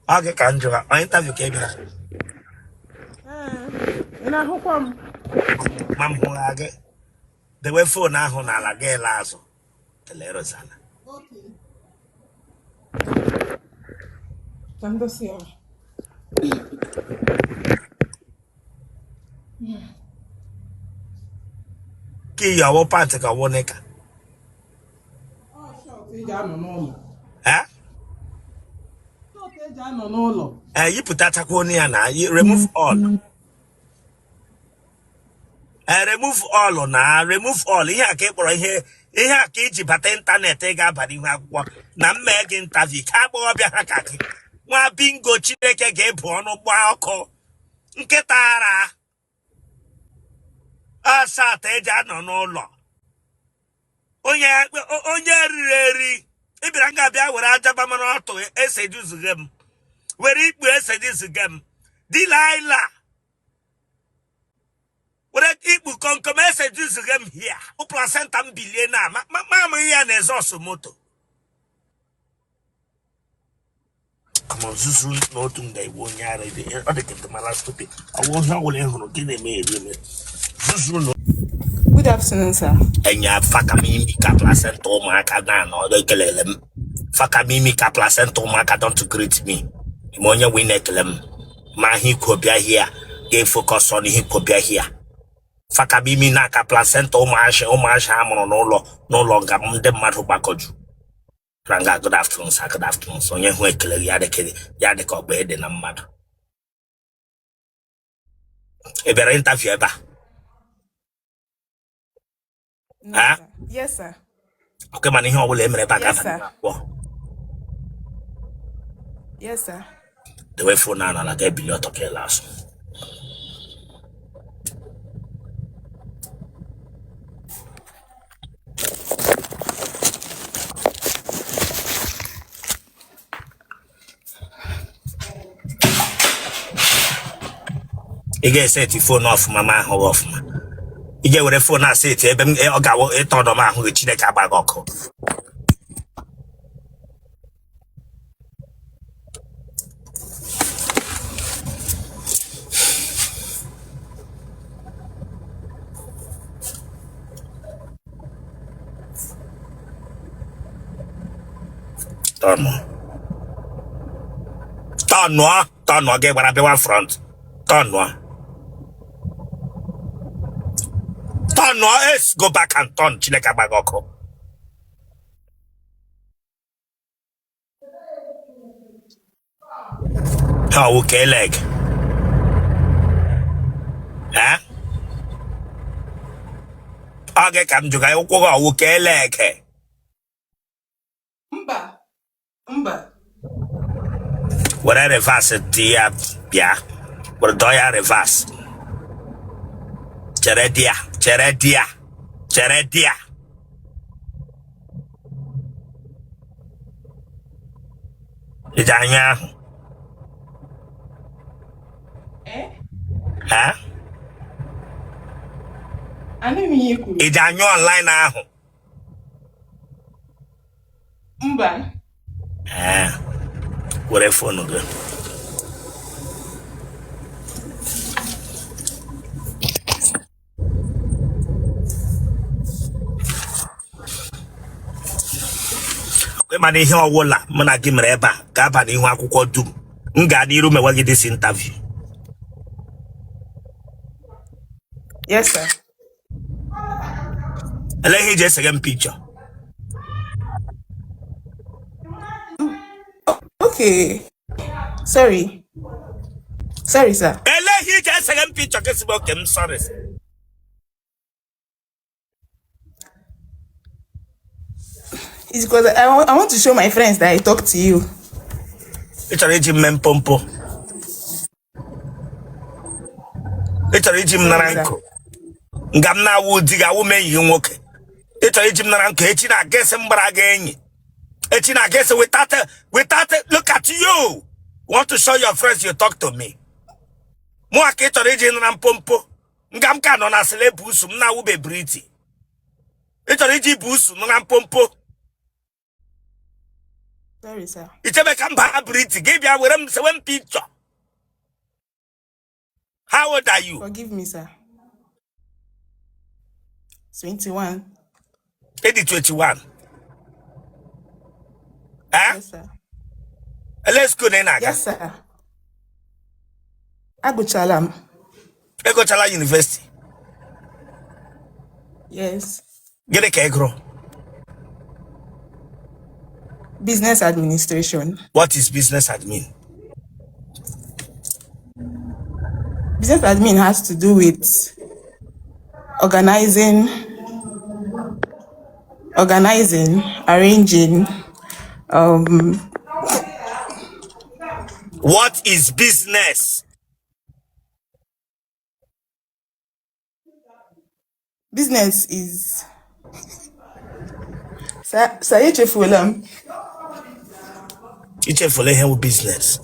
Okay, can you interview Kevin? Na hukom. Mam Hungage. The way phone now on a gay lazo. Telerosana. Okay. Tanto sia. Key your party ka woneka. Oh, short eja no n'ụlọ. Eh? Short eja no n'ụlọ. You put that na you remove all. Remove all na remove all. Ihe a ka ịkpọrọ ihe a ka iji bata ịntanetị ị ga-abara ihe akwụkwọ na mmee gị interview ka agbọghọbịa ha ka gị nwa bingo Chineke ga-ebu ọnụ gbaa ọkụ nkịta ara asatọ eji anọ n'ụlọ onye riri eri ịbịara nga bịa were ajaba mana ọtụ eseduzuge m were ikpu eseduzuge m Delilah were ikpu komkom eseduzuge m hia o placenta m bilie na ma ya na exhaust moto come zuzu n'otu nga igbo onye ara ide ọ dị ka mara stupid ọwụ ihe ọwụla ịhụrụ gị na-eme eri zuzu no. Good afternoon, sir. Enya fakamimi ka placenta ụmụaka na ọ ekelele m fakamimi ka placenta ụmụaka don't greet me ime onye wee na-ekele m ma ihe ikobịa hia ga-efocus on ihe ikobịa hia fakamimi na ka placenta ụmụasha amụrụ n'ụlọ nga ndị mmadụ gbakọju ranga good afternoon sir, good afternoon so onye hụ ekele ya dị ka ọgba ede na mmadụ ị bịara interview ebe a? No, huh? Sir. Yes, sir. Okay, man, ihe ọbụla emere ebe a Yes, sir. Yes, sir. The way phone now na get billion talk last. You get set the phone off mama off ma. You get with the phone na set ebe ọ ga-awụ ịtọdọ ma ahụ Chineke agbaga ọkụ. Turn no get gbara be one front. Turn no let's go back and turn Chineke agbaga ọkụ. How okay leg? Huh? Okay, come to guy ụkwụ okay leg. Mba. Where reverse dia bia. Where do ya reverse? Cheredia. Ijanya. Huh? Ani mi yeku. Ijanyo online ahụ. Mba. Where phone go? Mana ihe ọwụla mụ na gị mere ebe a ga-aba n'ihu akwụkwọ dum m ga n'iru mewe gị this interview. Yes, sir. Ele ihe iji esege m picture. Okay. Sorry, sir. Ele ihe iji esege m picture kesi bụ okay, I'm sorry. It's because I want to show my friends that I talk to you. Ị chọrọ iji mme mpompo. Ị chọrọ iji m nara nkụ. Nga m na-awụ di ga-awụ m enyi gị nwoke. Ị chọrọ iji m nara nkụ echi na-aga esi mgbara gị enyi. Echi na-aga esi without look at you. Want to show your friends you talk to me. Mụ aka ị chọrọ iji nara mpompo. Nga m ka nọ na sele busu m na-awụ bebriti. Ị chọrọ iji busu nara mpompo. Sorry, sir. It's a become Briti. Give you with 7 picture. How old are you? Forgive me, sir. 21. 21. Huh? Yes, sir. Let's go then. Yes, sir. Aguchalam. Egochala University. Yes. Get a kegro. Business administration. What is business admin? Business admin has to do with organizing, arranging. What is business? Business is. Sayeche Fulam. Teacher for learning business.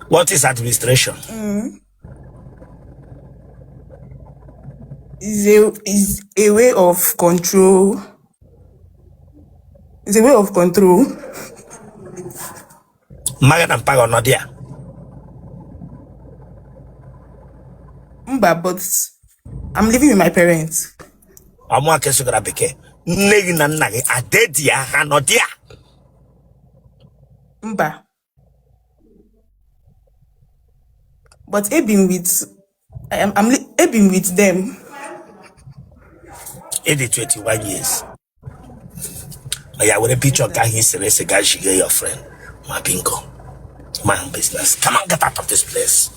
What is administration? Is a way of control. It's a way of control. Magan and Pago not there. But I'm living with my parents. I'm one case gonna beke. Negi na nagi a dead ya not there. But I've been with them. 21 years. Yeah, with a picture of guy he's a guy she get your friend. My bingo. My business. Come on, get out of this place.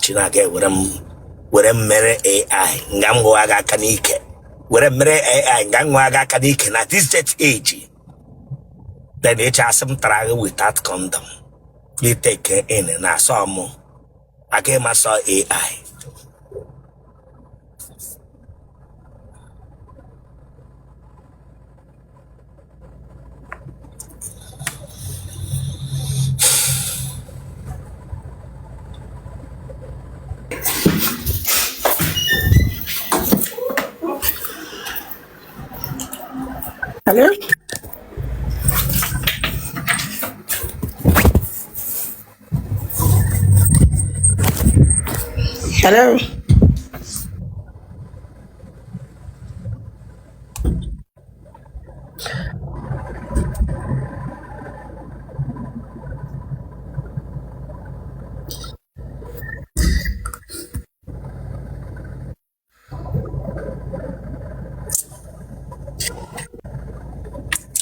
China get with them mere AI. Ngamgo aga kanike. With a mere AI, Ngamgo aga kanike. At this jet age. Then they have some travel without condom. You take care in and I saw more. I came I saw AI. Hello? Hello?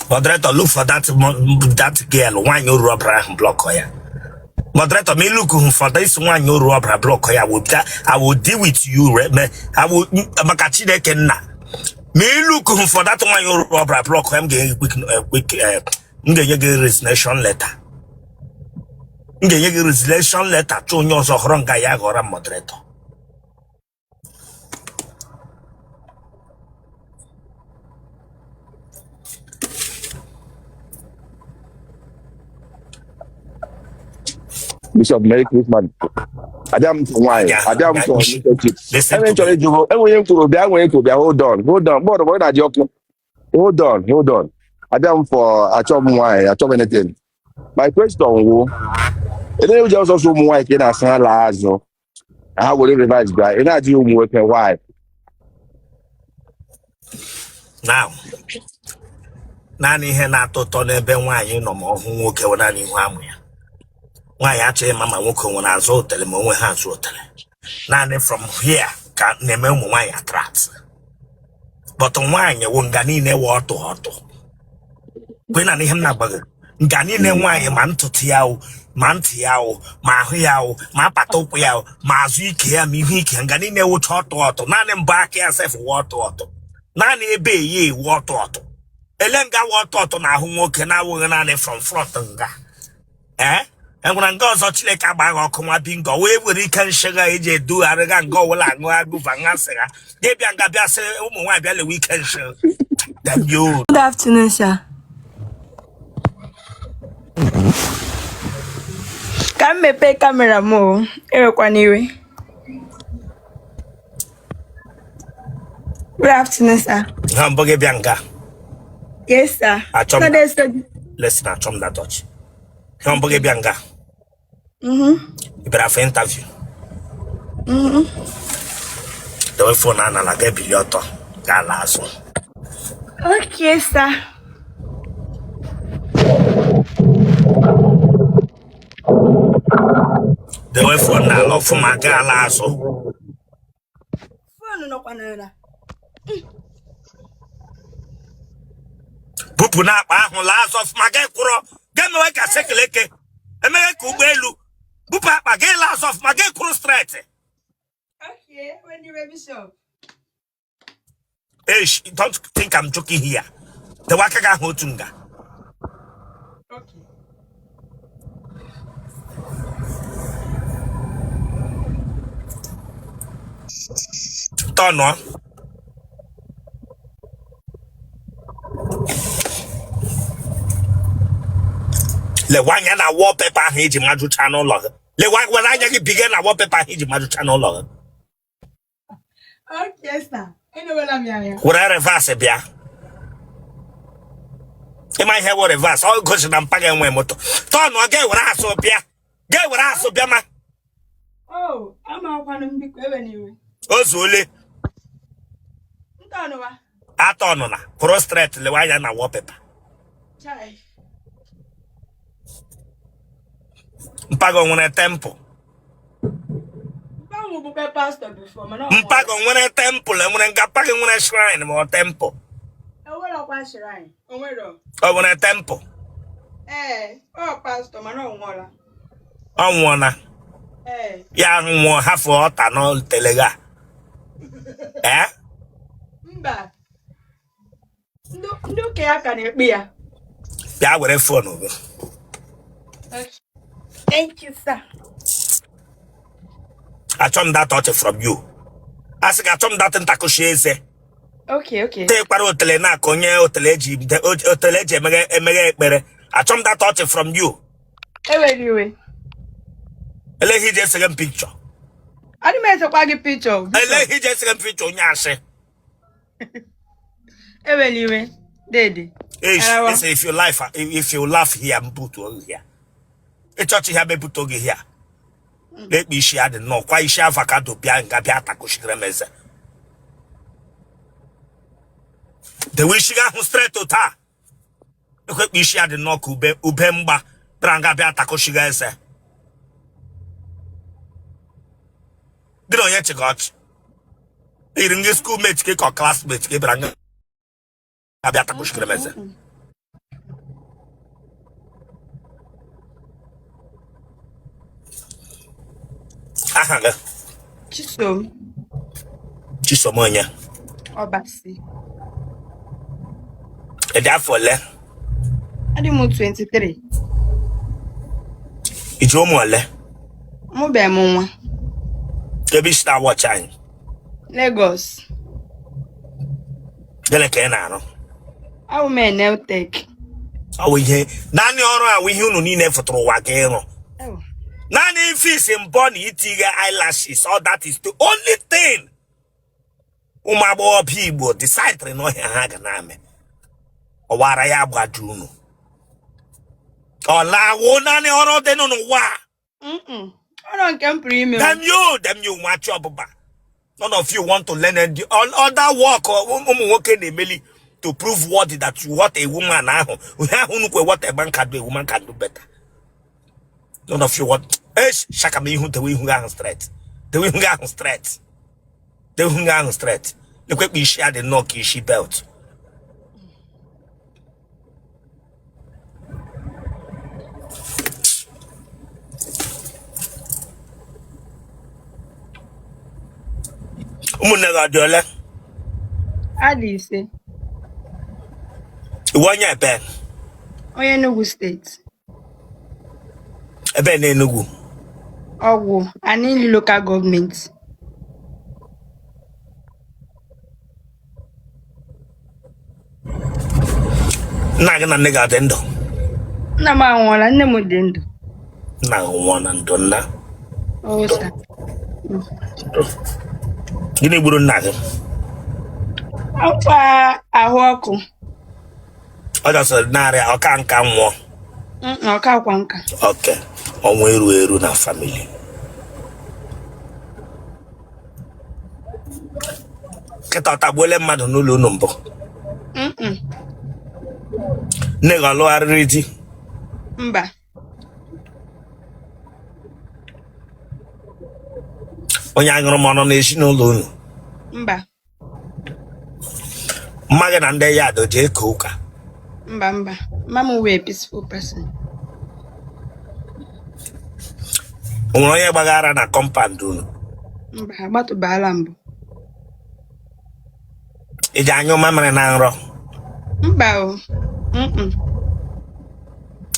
Moderator, look for that girl. One you rubber and block her. Moderator, me look for this one you rubber block her. I will deal with you. I will makachi de kenna. Me look for that one you rubber block her. I'm getting resignation letter. I'm getting resignation letter. Chonyo so hronga ya gora moderator. Bishop, Merry Christmas. Adam for wine. Adam for listen to me. Hold on. Hold on. Adam for a chop wine, a chop anything. My question, and then you just also wine can as a lazo. How will you revise guy? And I do work a wife. Now, Nani Henato Tone Ben wine no more who okay when I knew why actually Mama Woko when I saw tell him when hands water. Nani from here can't name why attracts. But on wine you won't ganine water hot. When I him not bugger. Ganine wine mantiao, Mahiao, Mapatopiao, Mazuki, Mihiki, and Ganine would hot water. None back yourself water. Nani be ye water. Elenga water na who can I win from front and eh? And when I go so like a bag or come bingo, we will can sugar AJ do a go like no go vangassera. Debian Gabia say, oh, my belly weekend show. Then you. Good afternoon, sir. Can me pay camera mo? Good afternoon, sir. Hamburger Bianca. Yes, sir. Achom. So there's the... Listen, achom that touch. Hamburger bianga. You better have interview. The way for Nana like a billiotto. Galasso. Okay, sir. The way for Nana for my galasso. Phone no panela. Pupuna, last of my gay kuro. Get me like a sekeleke. America Belu. Bupa, my gay last of my gay kuro straight. Okay, when you ready, show. Hey, don't think I'm joking here. The Wakaga Hotunga. Okay. Turn on. Le wanya na wallpaper hiji maju channel log. Le wanya begin na wallpaper hiji maju channel log. Okay, sir. Anyway, I'm here. What I reverse bia. Am I here what reverse? All goes to them pagin way moto. Turn on get what I saw bia. Get what I saw bia ma. Oh, I'm out one of them anyway. Ozule. Ntanwa. Atonona. Prostrate le wanya na wallpaper. Chai. Mpago nwere temple. Bangu bupe pastor before, man. Mpago nwere temple, nwere ngapage nwere shrine mo temple. Owero kwa shrine. Owero. O nwere temple. Pastor, man, onwala. Onwona. Ya nwo hafu ota no telega. Mba. Ndu ke aka na-ekpe ya. Bia were phone ogo. Thank you, sir. I chom that touch from you. As I chom that ntakosheze. Okay. Take para otele na konye otele ji emege ekpere. I chom that touch from you. Anyway. Ele he just second picture. I didn't make a picture. Ele he just second picture nyase. Anyway, Daddy. If you laugh here, I'm put over here. A church here be put over here. Let me share the no. Quite share avocado bianga biata kushiremeze. The wish you straight to ta. Let me share the no kube ubemba branga biata kushiremeze. Did on yet got? In your schoolmates cake or classmates cake branga biata kushiremeze. Ahanga. Chisomonya. Obasi. And therefore, I didn't 23. It's your mole. Mobe mama. The beach now watching. Lagos. Delecanano. Our men now take. Oh, we hear Nani or we you no need for throw wakeno. Oh. Nani fish in bonny tiger eyelashes, all that is the only thing. Umabo people decide to know haganame. Or what I have got Juno. Or la wonani or they don't know why. I don't come premium. Damn you, watch your baba. None of you want to learn all other work or working in Emily to prove what a woman now. What a man can do, a woman can do better. None of you want shaka me who the way who are straight. The way who are straight. The way who are straight. Look at me share the knock she belt. Umunega dole. How do you say? One year pen. Enugu State. Ebe na Enugu. Oh, I need local government. Na nega dendo. Na ma wala nne mo dendo. Na wana ndonna. Oh, sir. Gini buru na. Akwa ahụ ọkụ. ọ jọsịrị narị ọka nka nwụọ ọka akwa nka. oke ọnwa eru na famili kịta ọ tagbuole mmadụ n'ụlọ unu mbụ nne gị ọlụgharịrị di Mba. onye aṅụrụ mmanụ na-esi n'ụlọ unu Mba. mma gị na ndị ya adọ jee ka ụka Mba. Mama were a peaceful person. o nwere onye gbaghara na kọmpand unu Mba, agbatụbala mbụ. iji anyụ mamịrị na nrọ Mba o.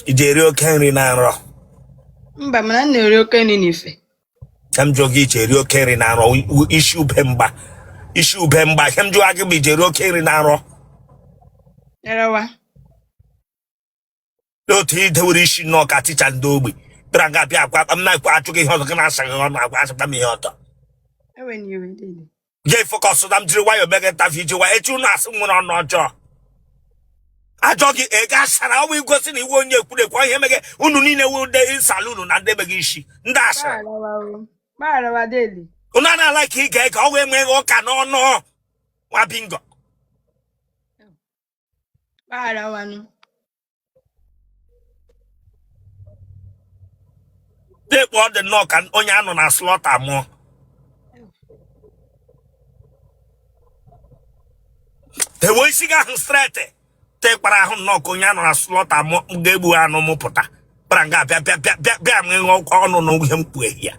iji eri oke nri na nrọ Mba, mana m na-eri oke nri n'ife. ka m jụọ gị iji eri oke nri na nrọ isi ube mgba ka m jụọ gị bụ iji eri oke nri na nrọ Yarawa. n'otu idewere isi nnọọ ka ticha ndị ogbe bịara ga abịa akwa m na-ekwe achụ gị ihe ọzọ gị na-asaghị ọnụ agwa asịkwa m ihe ọtọ Ewe ni iwe dede. gị fọkọsụ na m jiri nwayọọ meghe ntafi iji wa echi unu asị nwere ọnụ ọjọọ ajọ gị ego asara ọnwa igosi na iwe onye ekwurekwa ihe meghe unu niile wude salunu na ndị meghị isi ndị asịrị Gbarawa deli. unu a na-ala ka ị ga-ege ọnwa enweghị ụka n'ọnụ nwa bingo Gbarawa nụ. na-ekpo ọ dị nnọọ ka onye anọ na slọta mụọ tewe isi gị ahụ streti te kpara ahụ nnọọ ka onye anọ na slọta mụọ ga-egbu anụ mụpụta kpara nga bịa m ịṅụ ọnụ na ihe mkpu ehi ya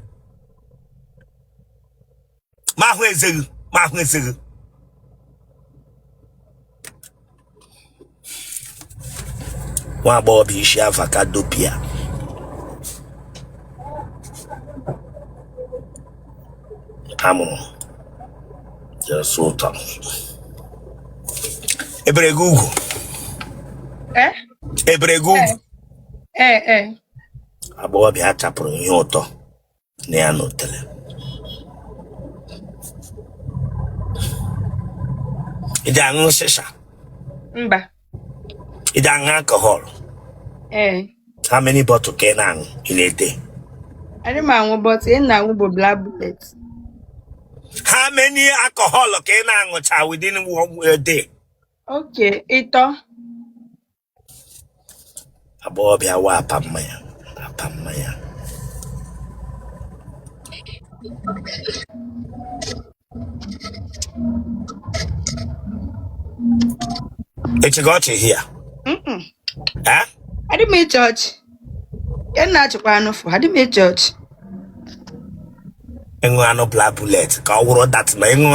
ma ahụ ezeghị nwa agbọghọ bụ isi avocado pia amụrụ jesu ụtọ ebere gị ugwu agbọghọbịa chapụrụ ihe ụtọ na ya n'Otele iji aṅụ shisha Mba. iji aṅụ alcohol how many bottle ka ị na-aṅụ in a day Adị m aṅụ bọtụ ị na-aṅụ bụ black bullet. how many alcohol ka ị na-aṅụcha within a day Okay, ịtọ. agbọghọbịa wa apa mmanya echi ga ọchị hia Adị m ịchọ ọchị. Ya na-achịkwa anụ fụ. Adị m ịchọ ọchị. ịṅụ anụ black bullet ka ọ wụrụ dat na ịṅụ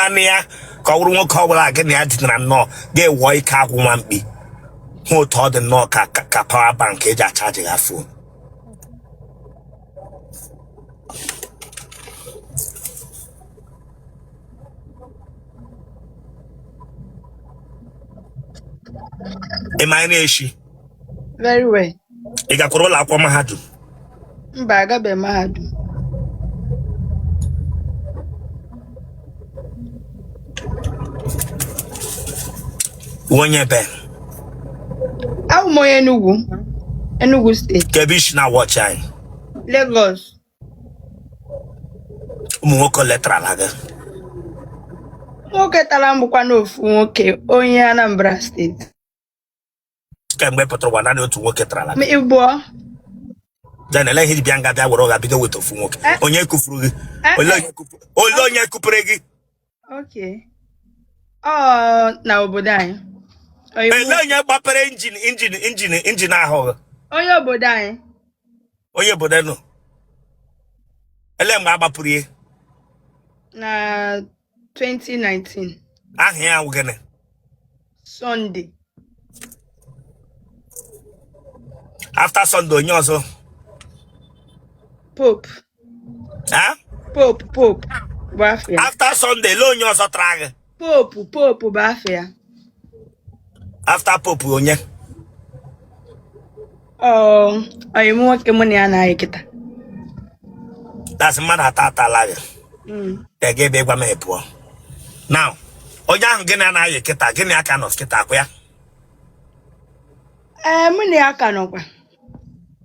anụ ya ka ọ wụrụ nwoke ọbụla gị na ya dinara nnọọ ga-ewọ ike agwụ nwa mkpi hụ otu ọ dị nnọọ ka pawa bank eji achaji ha fon ị ma na-eshi Very well. ị gakwara ụlọ akwụkwọ mahadum Mba, agabeghị mahadum. onye ebe Abụ m onye Enugu steeti. ka ebe isi na wọchị anyị Lagos. ụmụ nwoke letrala gị Nwoke tara m bụkwa n'ofu nwoke onye Anambra steeti. kemgbe pụtara ụwa naanị otu nwoke tarala gị Igbo. then ele ihe bịa nga bịa were ọga bido weta ofu nwoke onye kụfuru gị ole onye kụpere gị Okay. Na obodo anyị. ele onye gbapere injin ahụ gị Onye obodo anyị. onye obodo nọ ele mgbe agbapụrụ ihe Na 2019. aha ya awụ gịnị Sunday. after Sunday onye ọzọ Pope. Pope bụ afọ ya. after Sunday ele onye ọzọ tara gị Pope bụ afọ ya. after Pope onye Onye m nwoke mụ na ya na-ayị kịta. dasị mmadụ atala gị ka gị ebe gwa m pụọ now onye ahụ gịnị anaghị kịta gịnị aka nọ kịta akwa ya Mune aka nọkwa.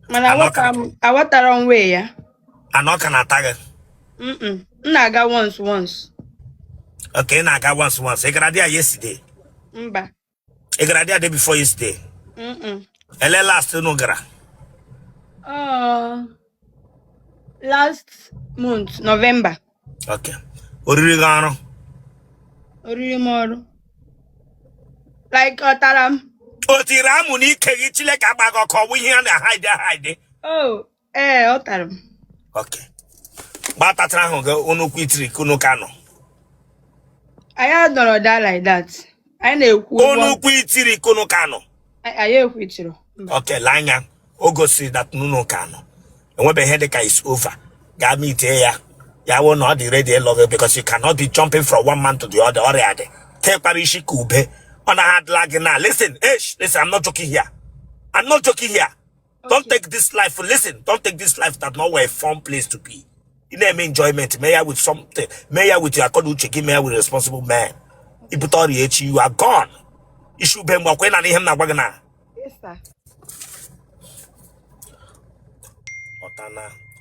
Mana Anoka awatara onwe ya. Anoka na tag. M na-aga once. Okay, na ga once. I got there yesterday. Mba. I got there day before yesterday. Ele last no gara. Last month, November. Okay. Oriri gano. Oriri mọrụ. Like ọtara. Otiramu ni kegi chile ka bago ko wi here na hide. Oh, ọtara. Okay. Ba tatra hu ga unu kwitiri kunu kano. Anyị nọrọ da like that. Anyị na-ekwu Unu kwitiri kunu kano. Anyị ekwitiri. Okay, lanya. Ogosi that nunu kano. And when the headache is over, ga meet ya. Ya will not be ready longer because you cannot be jumping from one man to the other already. Take parishi kube on a hard lag now. Listen, listen, I'm not joking here. I'm not joking here. Okay. Don't take this life. Listen, don't take this life that not a fun place to be. You name enjoyment. Mayor with something. Mayor with your account, mayor with a responsible man. You are gone. You should be more when I him na wagana. Yes, sir.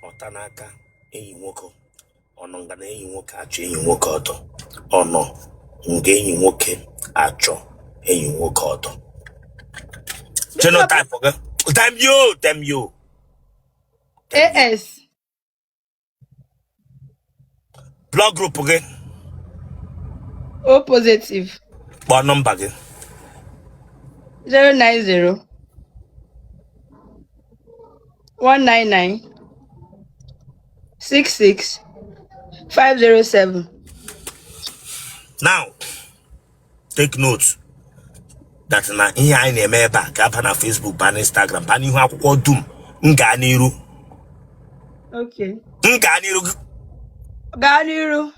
Otanaka, enyi nwoke. Ono nga na enyi nwoke achọ enyi nwoke ọtọ. Ono nga enyi nwoke achọ enyi nwoke ọtọ. Genotype oga. Damn you. AS. Blood group oga. O positive. What number oga? 090 199 66 507. Now, take note that na ihe anyị na-eme ebe a ga-aba na Facebook, ba na Instagram, ba n'ihu akwụkwọ dum nga n'iru. Okay. Nga n'iru. Gaa n'iru.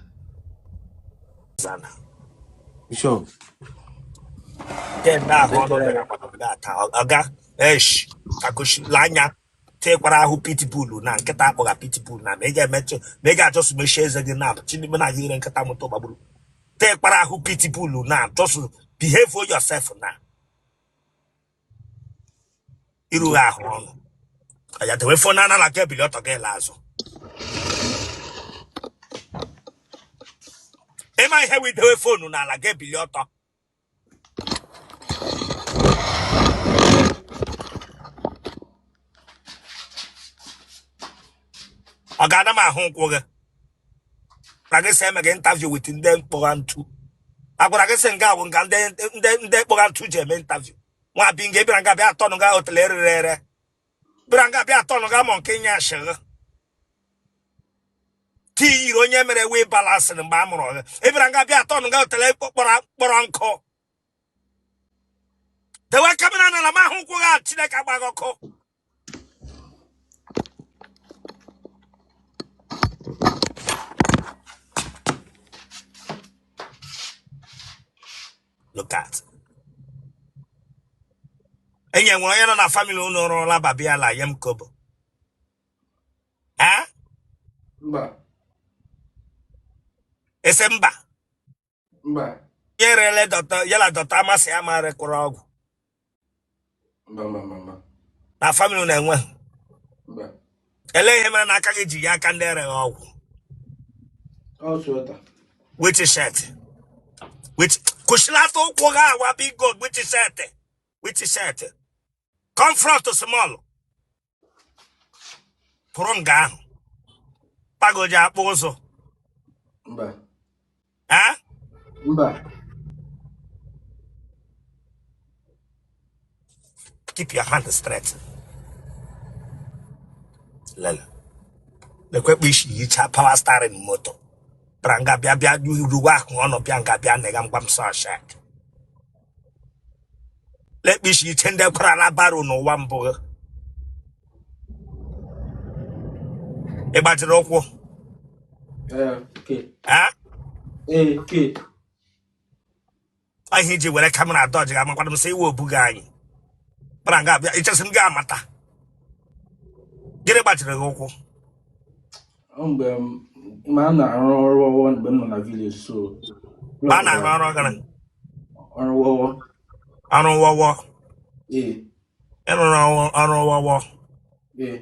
Sana. Sure. Then na oga takushi lanya tekwara ahụ pitbull na nkịta akpọga pitbull na mega just me share eze gị na chinime na hire nkịta moto gbagburu tekwara ahụ pitbull na just behave for yourself na iru ahụ ọnụ aya tewe fona na la ke bilioto ke lazo am I here with the phone na la ke bilioto. Ogana ma hon kwoga. Rage se me interview with them program 2. Agora ge se nga wo nga nde program 2 je me interview. Wa binge biranga bia tonu ga Otele rere. Biranga bia tonu ga mon Kenya shere. Ti iro nye mere we balance ni ma amuro. E biranga bia tonu ga Otele kporo nko. De wa kamera na la ma hon kwoga Chineke agbagoko. Look at. Enye nwe onye na family unu rụ la babia la yem kobo. Eh? Mba. Ese mba. Mba. Yerele doctor, yela doctor amasi amare kwụrụ ọgwụ. Mba. Na family unu enwe. Mba. Ele ihe mere na aka gị ji ya aka ndị ere ọgwụ. Ọ sweater. Which shirt? Which Kushilato Koga wa big god, which is shirt? Confront to small. Purunga. Pagoja Bozo. Mba. Huh? Mba. Keep your hand straight. Lala. The quick wish you power star in moto. Branga bia you work on of Bianca Bianegam Bamsa shack. Let me see tender prana baro no one boy. A battle of war. Okay. Huh? Okay. I hate you when I come out dodging. I'm going to say, "Wo Bugani." Branga, it's just in Gamata. Get a battery of war. Man, I run one in village, so. Man, I don't know. don't know. Eh. ọrụ Yeah.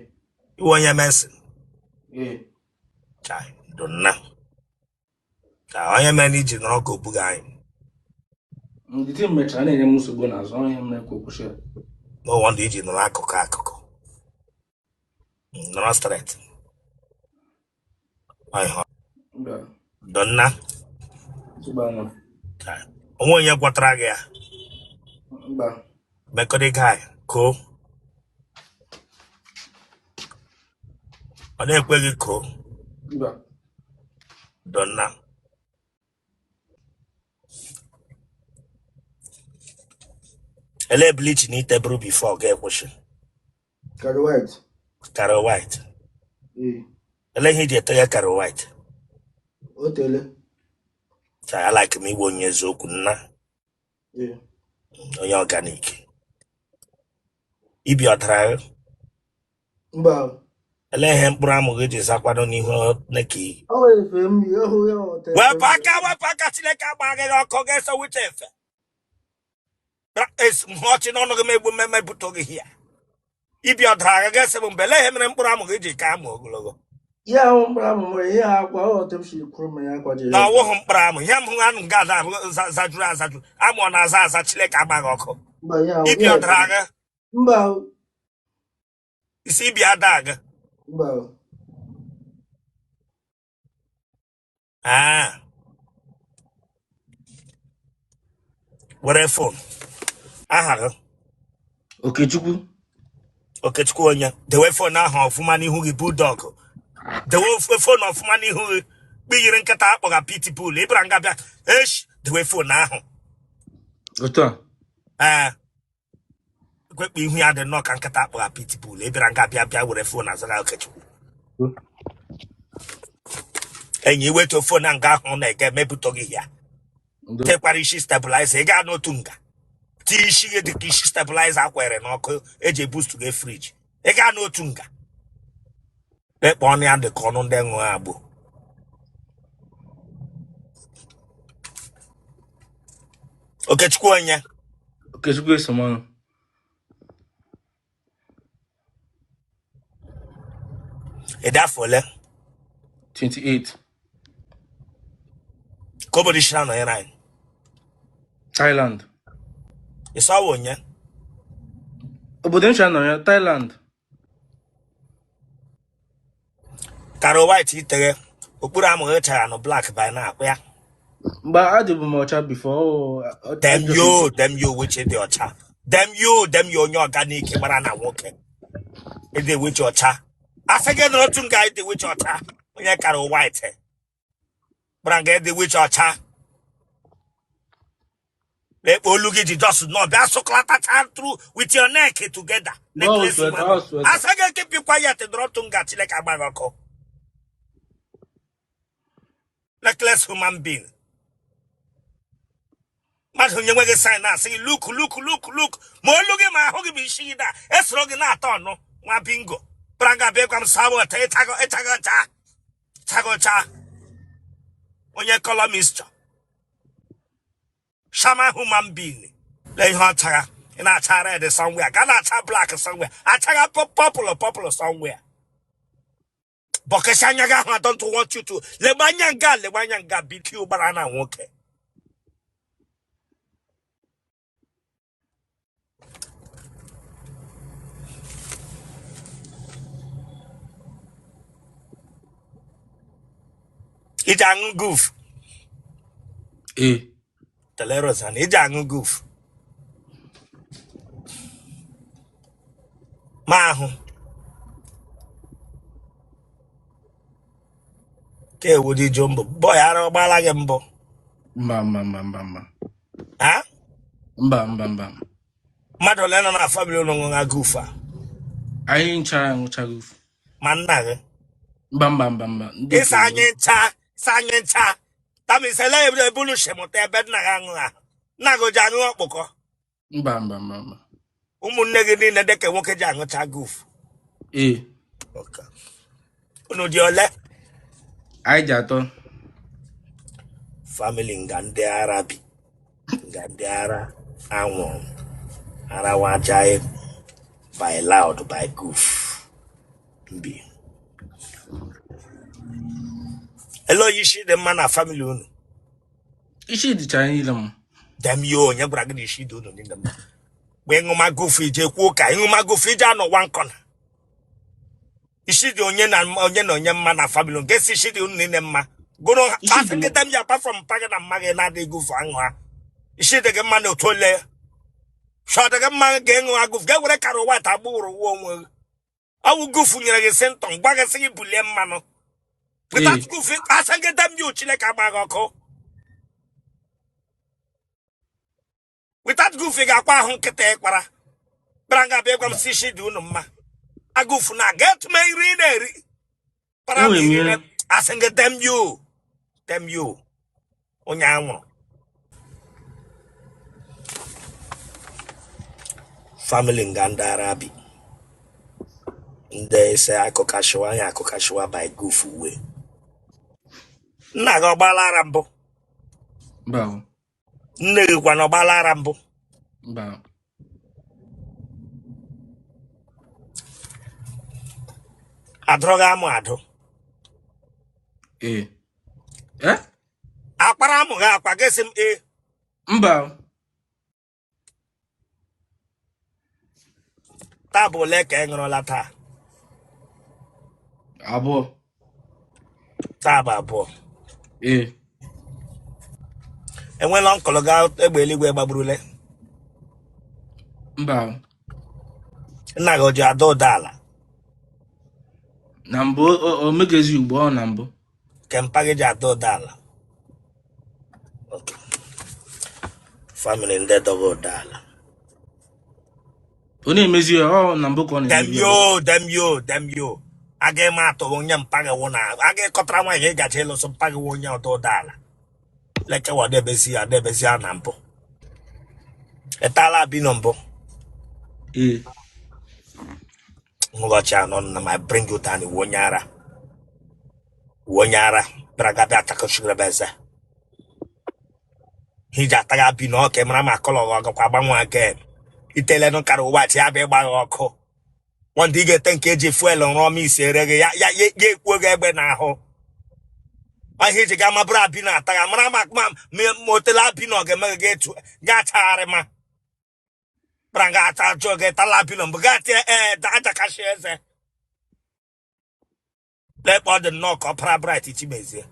iwe onye mesin Yeah. chai donna ka onye mere iji nọrọ ka obuga anyị The team mechara na-enye m nsogbu n'azụ onye m na-ekwu okwu share. no wonder iji nọrọ akụkụ nọrọ straight Mba. donna Zubano. chai onwe onye gwọtara gị ya Mba. mekọrị guy ko ọ na-ekwe gị ko Mba. donna ele bleach ni tebụl before ga-ekwụsị Carry white. Carry white Yeah. ele ihe iji eteghe carry white Otele. chai I like m igwe onye eziokwu nna Yeah. onye organic ibi ọtara Mba. ele ihe mkpụrụ amụ gị ji zakwado n'ihu neki O nwere ife m yi ọhụ ya Otele. wepụ aka Chineke agba gị ọkụ ga-eso wite efe ọchị n'ọnụ gị megbu mmemme buto gị hia ibi ọdara gị ga-ese bụ mgbe ele ihe mere mkpụrụ amụ gị ji ka amụ ogologo Ya ahụ mkpụrụ amụ nwere ihe akwa Otem si kwuru ma ya akwa jere. na ọwụghụ mkpụrụ amụ ihe m anụ nga zajuru azaju amụ ọ na-aza aza Chineke agba gị ọkụ Mba ya ahụ. ibi ọdara gị Mba. isi ibi ada gị Mba. were fon aha gị Okechukwu onye dewe fon ahụ ọfụma n'ihu gị bulldog dewe fon ọfụma n'ihu gị kpiyiri nkịta akpọga pitbull ịbara nga bịa dewe fon ahụ Otu a. ekwekpa ihu ya dị nnọọ ka nkịta akpọga pitbull ịbara nga bịa were fon azaga Okechukwu enyi iwetu fon na nga ahụ na-ege emepụta gị ya tekwara isi stabilizer ị gaa n'otu nga ti isi gị dịka isi stabilizer akwere n'ọkụ eji ebustu gị friji ị gaa n'otu nga ekpe ọnụ ya dị ka ọnụ ndị ṅụọ agbụ Okechukwu onye Okechukwu esomọnụ. ịdị afọ ole 28. ka obodo isi na-anọnyere anyị Thailand. ịsọwa onye Obodo ncha nọ ya Thailand. Carry white iteghe okpuru amụghị chara nụ black by na-akpụ ya Mgbe adịbụ m ọcha before. dem yo weche dị ọcha dem yo onye organic gbara na nwoke ịdị weche ọcha asị gị na otu nga ịdị weche ọcha onye carry white gbara nga ịdị weche ọcha lekpo olu gị ji just no bịa sụklatacha through with your neck together asị gị keep you quiet dịrị otu nga Chineke agbaghị ọkụ necklace human being mmadụ nye nweghị sign na-asị gị look ma olu gị ma ahụ gị bụ isi gị da esoro gị na-atọ ọnụ nwa bingo branga bịakwa m sabụ ịchagocha onye columnist shama human being le ihe ọchagha ị na-acha red somewhere ka na-acha black somewhere achagha purple somewhere bọkesi anya gị ahụ I don't want you to legbe anya nga biki gbara na nwoke iji aṅụ goof telerosan iji aṅụ goof ma ahụ ka ewudi jumbo boy ara ọgbala gị mbụ Mba. ha Mba. mmadụ ole nọ na family ụlọ nwa goof a Anyị ncha nwụchago. ma nna gị Mba. ịsa anyị ncha tamisele ebulu shemụta ebe nna gị aṅụ ahụ nna gị ji aṅụ ọkpụkọ Mba. ụmụnne gị niile dịka nwoke ji aṅụcha goof unu dị ole Anyị ji atọ. family nga ndị ara bi nga ndị ara anwụrụ ara wajaye by loud, by goof. Be. Hello, you see the man of family. Is she the Chinese? Damn you, and your brother is she doing in them. When my goofy, Jake you my goofy, no one corner. Is she the onion and man of family? Guess she the only name. Go on, I think them apart from Pagan and Magana, they go for Angwa. Is she the man of Otele? Shot a man again, I go get what I can what I bore. I will go for your sent on Bagassi Bulliam Mano. Without goofy, I sang a damn you, Chileka. Without goofy, I can't get para. Branga Begum Sishi do no ma. I go for na get my reader. But I sang a damn you. Damn you. Onyamo. Family in Gandarabi. They say I kokashwa by goof way. Nago balarambo. Bow. Niguano balarambo. Bow. Adrogamo ado. Eh? Aparamo I guess him Bow. Tabo leke engrolata. Abo. Taba bo. Eh? And when Uncle got a belly where babrule. Bow. Nago jado dala. Nambo or makes you born number. Can package jado dala. Okay. Family in dead of dala. Only measure all number con. Damn you. I get mato on yam paga one. I get cotrama, he got hello some paga one out or dala. Like what they see, I never see a nampo. A tala be number. Eh? Watch on my bring you down Wonyara. Bragabia Takoshrabeza. He just got been okay, Mama Color Quabamu again. He tell no caro what ya be by Oko. One dig 10 kg fuel on Romy, say, ye, work ever now. I hate a gamma brabina, Tagamama, me motela pino, get to Gatarema. Brangata joget alapilum, Bugatti, Data Cashes. Let all the knock up bright, it's easy.